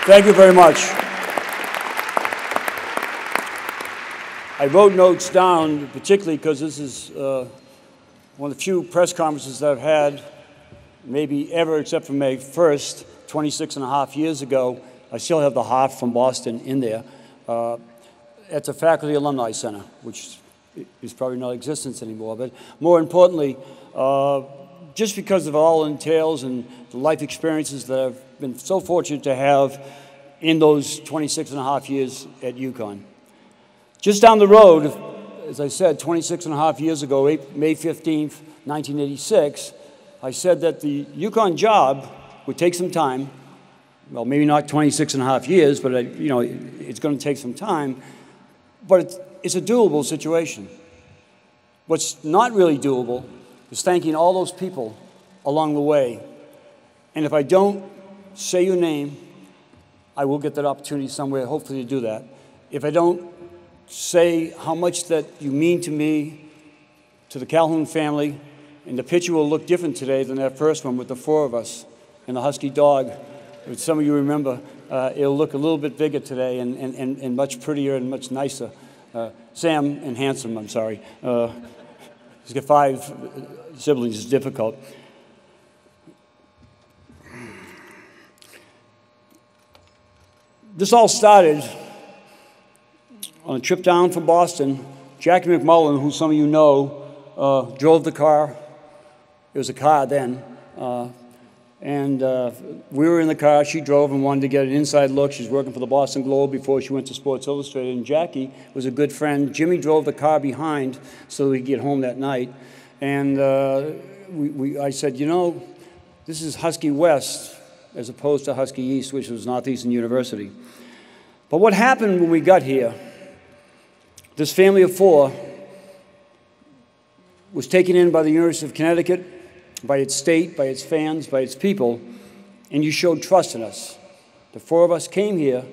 Thank you very much. I wrote notes down, particularly because this is one of the few press conferences that I've had, maybe ever, except for May 1st, 26 and a half years ago. I still have the half from Boston in there. At the Faculty Alumni Center, which is probably not in existence anymore. But more importantly, just because of all it entails and the life experiences that I've been so fortunate to have in those 26 and a half years at UConn. Just down the road, as I said, 26 and a half years ago, May 15th, 1986, I said that the UConn job would take some time. Well, maybe not 26 and a half years, but it's going to take some time. But it's a doable situation. What's not really doable is thanking all those people along the way. And if I don't say your name, I will get that opportunity somewhere, hopefully, to do that. If I don't say how much that you mean to me, to the Calhoun family, and the picture will look different today than that first one with the four of us and the husky dog, which some of you remember. It'll look a little bit bigger today and much prettier and much nicer. Sam and handsome, I'm sorry. He's got 5 siblings, it's difficult. This all started on a trip down from Boston. Jackie McMullen, who some of you know, drove the car. It was a car then. And we were in the car, she drove and wanted to get an inside look. She's working for the Boston Globe before she went to Sports Illustrated. And Jackie was a good friend. Jimmy drove the car behind so we could get home that night. And I said, you know, this is Husky West as opposed to Husky East, which was Northeastern University. But what happened when we got here, this family of 4 was taken in by the University of Connecticut, by its state, by its fans, by its people, and you showed trust in us. The 4 of us came here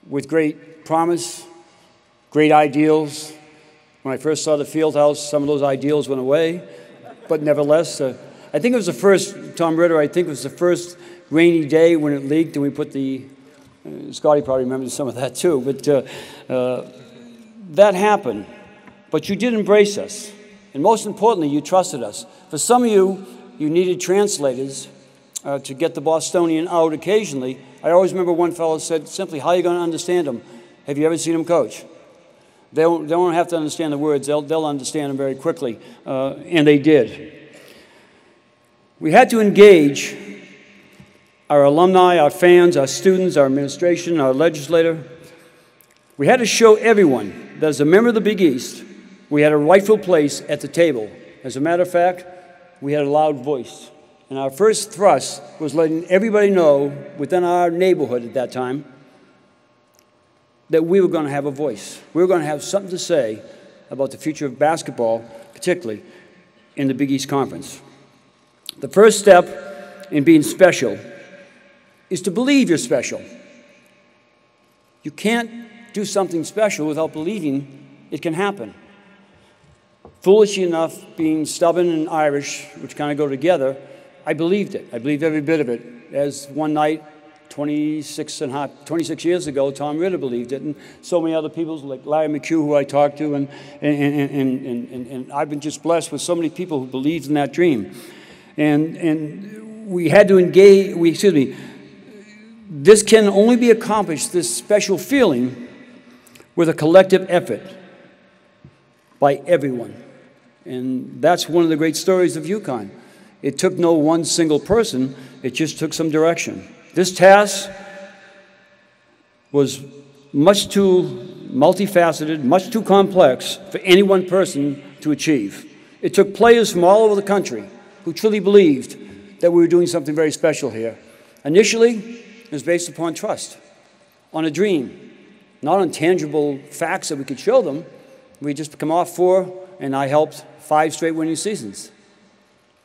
with great promise, great ideals. When I first saw the field house, some of those ideals went away, but nevertheless, I think it was the first, Tom Ritter, I think it was the first rainy day when it leaked and we put the, Scotty probably remembers some of that too, but that happened. But you did embrace us. And most importantly, you trusted us. For some of you, you needed translators to get the Bostonian out occasionally. I always remember one fellow said simply, how are you going to understand him? Have you ever seen him coach? They don't have to understand the words. They'll understand them very quickly. And they did. We had to engage our alumni, our fans, our students, our administration, our legislator. We had to show everyone that as a member of the Big East, we had a rightful place at the table. As a matter of fact, we had a loud voice. And our first thrust was letting everybody know within our neighborhood at that time that we were going to have a voice. We were going to have something to say about the future of basketball, particularly in the Big East Conference. The first step in being special is to believe you're special. You can't do something special without believing it can happen. Foolishly enough, being stubborn and Irish, which kind of go together, I believed it. I believed every bit of it. As one night, 26 years ago, Tom Ritter believed it, and so many other people like Larry McHugh, who I talked to, and I've been just blessed with so many people who believed in that dream. And we had to engage, this can only be accomplished, this special feeling, with a collective effort by everyone. And that's one of the great stories of UConn. It took no one single person, it just took some direction. This task was much too multifaceted, much too complex for any one person to achieve. It took players from all over the country who truly believed that we were doing something very special here. Initially, it was based upon trust, on a dream, not on tangible facts that we could show them. We just come off 4, and I helped 5 straight winning seasons.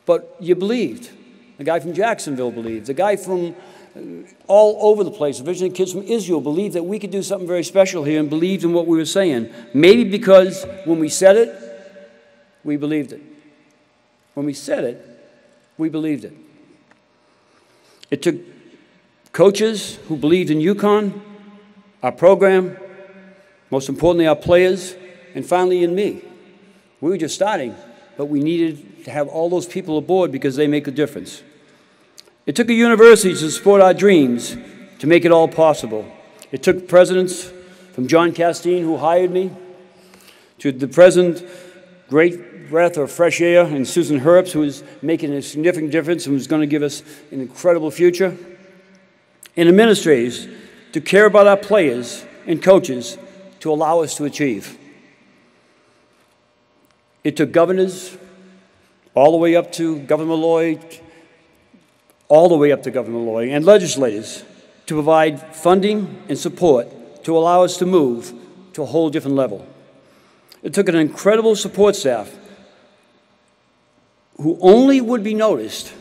But you believed. The guy from Jacksonville believed. The guy from all over the place, originally kids from Israel, believed that we could do something very special here and believed in what we were saying. Maybe because when we said it, we believed it. When we said it, we believed it. It took coaches who believed in UConn, our program, most importantly, our players, and finally in me. We were just starting, but we needed to have all those people aboard because they make a difference. It took a university to support our dreams to make it all possible. It took presidents from John Castine, who hired me, to the present great breath of fresh air, and Susan Herbst, who is making a significant difference and who's going to give us an incredible future, and administrators to care about our players and coaches to allow us to achieve. It took governors all the way up to Governor Malloy, and legislators to provide funding and support to allow us to move to a whole different level. It took an incredible support staff who only would be noticed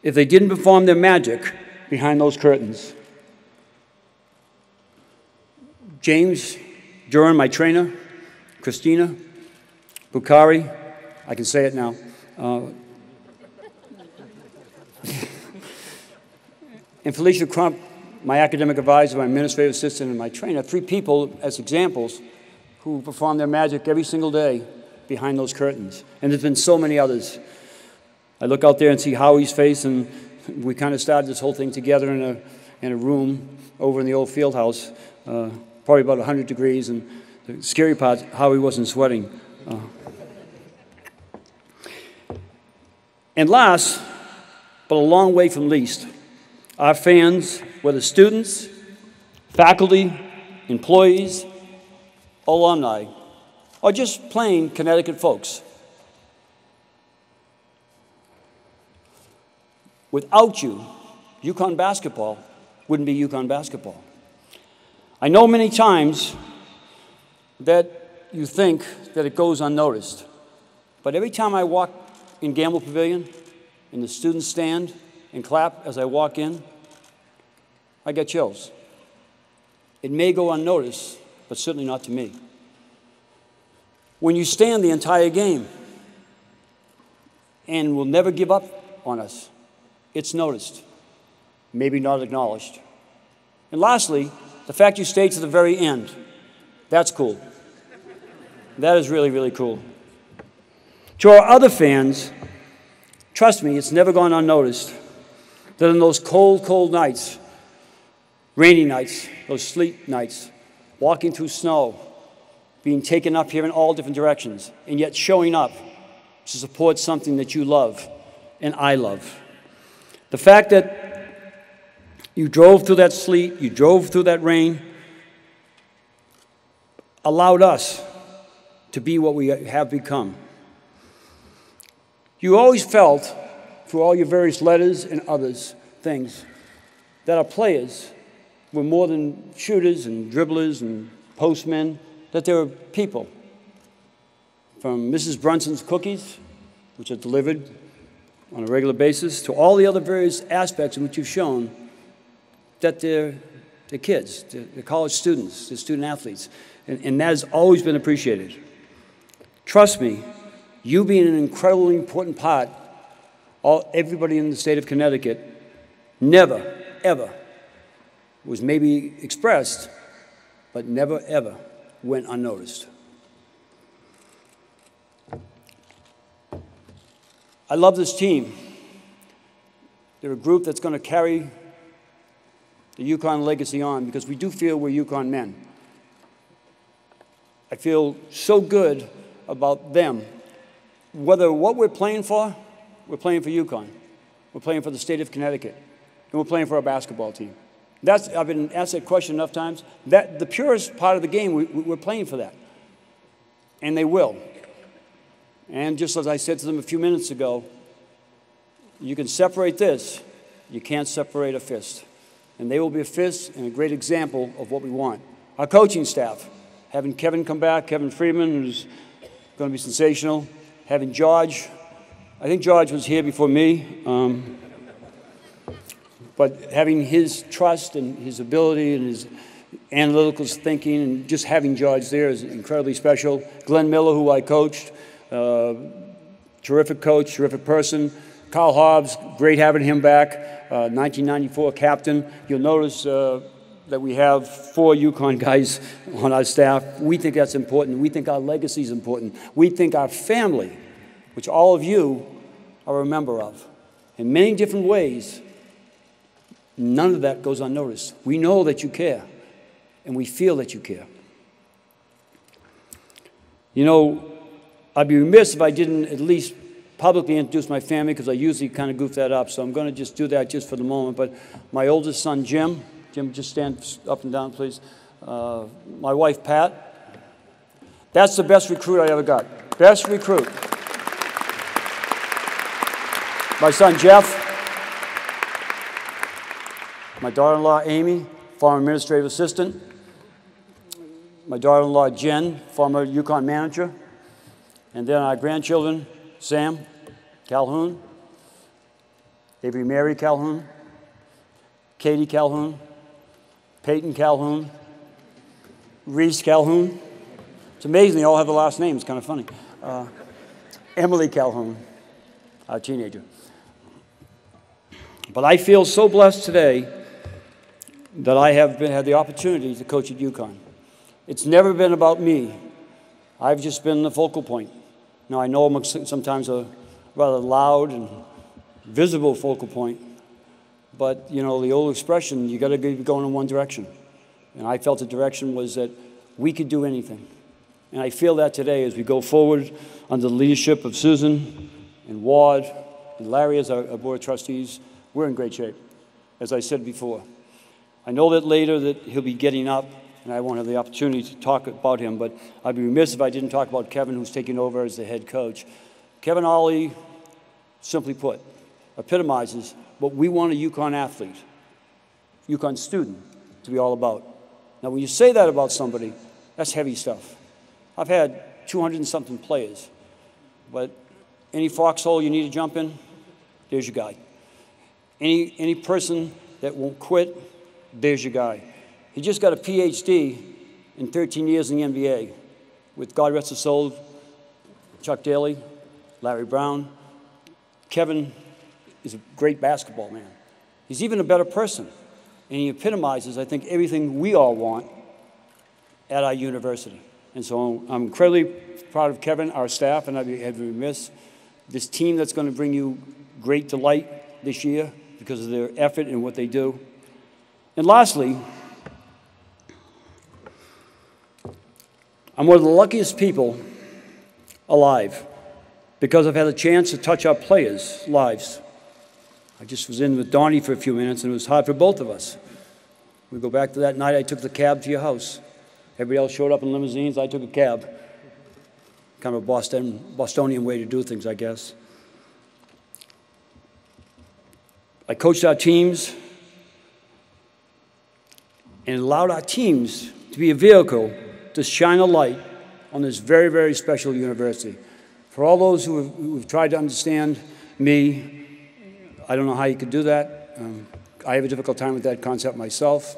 if they didn't perform their magic behind those curtains. James Duran, my trainer, Christina Bukhari, I can say it now, and Felicia Crump, my academic advisor, my administrative assistant, and my trainer, 3 people as examples who perform their magic every single day behind those curtains. And there's been so many others. I look out there and see Howie's face, and we kind of started this whole thing together in a room over in the old field house, probably about 100 degrees, and the scary part, Howie wasn't sweating. And last, but a long way from least, our fans, whether students, faculty, employees, alumni, or just plain Connecticut folks. Without you, UConn basketball wouldn't be UConn basketball. I know many times that you think that it goes unnoticed, but every time I walk in Gamble Pavilion, and the students stand and clap as I walk in, I get chills. It may go unnoticed, but certainly not to me. When you stand the entire game and will never give up on us, it's noticed, maybe not acknowledged. And lastly, the fact you stayed to the very end, that's cool. That is really, really cool. To our other fans, trust me, it's never gone unnoticed that in those cold, cold nights, rainy nights, those sleet nights, walking through snow, being taken up here in all different directions, and yet showing up to support something that you love and I love. The fact that you drove through that sleet, you drove through that rain, allowed us to be what we have become. You always felt, through all your various letters and others, things, that our players were more than shooters and dribblers and postmen, that they were people. From Mrs. Brunson's cookies, which are delivered on a regular basis, to all the other various aspects in which you've shown that they're kids, they're college students, they're student athletes, and that has always been appreciated. Trust me, you being an incredibly important part, everybody in the state of Connecticut, never, ever was maybe expressed, but never, ever went unnoticed. I love this team. They're a group that's going to carry the UConn legacy on because we do feel we're UConn men. I feel so good about them. Whether what we're playing for UConn. We're playing for the state of Connecticut. And we're playing for our basketball team. I've been asked that question enough times. The purest part of the game, we're playing for that. And they will. And just as I said to them a few minutes ago, you can separate this, you can't separate a fist. And they will be a fist and a great example of what we want. Our coaching staff, having Kevin come back, Kevin Freeman, who's going to be sensational. Having George, I think George was here before me, but having his trust and his ability and his analytical thinking and just having George there is incredibly special. Glenn Miller, who I coached, terrific coach, terrific person. Carl Hobbs, great having him back, 1994 captain. You'll notice that we have 4 UConn guys on our staff. We think that's important. We think our legacy is important. We think our family, which all of you are a member of, in many different ways, none of that goes unnoticed. We know that you care, and we feel that you care. You know, I'd be remiss if I didn't at least publicly introduce my family, because I usually kind of goof that up, so I'm going to just do that just for the moment. But my oldest son, Jim, just stand up and down, please. My wife, Pat. That's the best recruit I ever got. Best recruit. My son, Jeff. My daughter-in-law, Amy, former administrative assistant. My daughter-in-law, Jen, former UConn manager. And then our grandchildren, Sam Calhoun, Avery Mary Calhoun, Katie Calhoun, Peyton Calhoun, Reese Calhoun. It's amazing they all have the last name. It's kind of funny. Emily Calhoun, our teenager. But I feel so blessed today that I have had the opportunity to coach at UConn. It's never been about me. I've just been the focal point. Now, I know I'm sometimes a rather loud and visible focal point, but, you know, the old expression, you got to be going in one direction. And I felt the direction was that we could do anything. And I feel that today as we go forward under the leadership of Susan and Ward and Larry as our board of trustees. We're in great shape, as I said before. I know that later that he'll be getting up, and I won't have the opportunity to talk about him, but I'd be remiss if I didn't talk about Kevin, who's taking over as the head coach. Kevin Ollie, simply put, epitomizes what we want a UConn athlete, UConn student, to be all about. Now, when you say that about somebody, that's heavy stuff. I've had 200 and something players, but any foxhole you need to jump in, there's your guy. Any person that won't quit, there's your guy. He just got a PhD in 13 years in the NBA with, God rest his soul, Chuck Daly, Larry Brown. Kevin is a great basketball man. He's even a better person, and he epitomizes, I think, everything we all want at our university. And so I'm incredibly proud of Kevin, our staff, and I'd be remiss. This team that's going to bring you great delight this year because of their effort and what they do. And lastly, I'm one of the luckiest people alive because I've had a chance to touch our players' lives. I just was in with Donnie for a few minutes, and it was hard for both of us. We go back to that night I took the cab to your house. Everybody else showed up in limousines. I took a cab. Kind of a Bostonian way to do things, I guess. I coached our teams and allowed our teams to be a vehicle to shine a light on this very, very special university. For all those who have tried to understand me, I don't know how you could do that. I have a difficult time with that concept myself.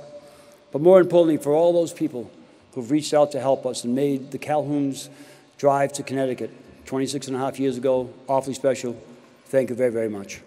But more importantly, for all those people who've reached out to help us and made the Calhoun's drive to Connecticut 26 and a half years ago awfully special, thank you very, very much.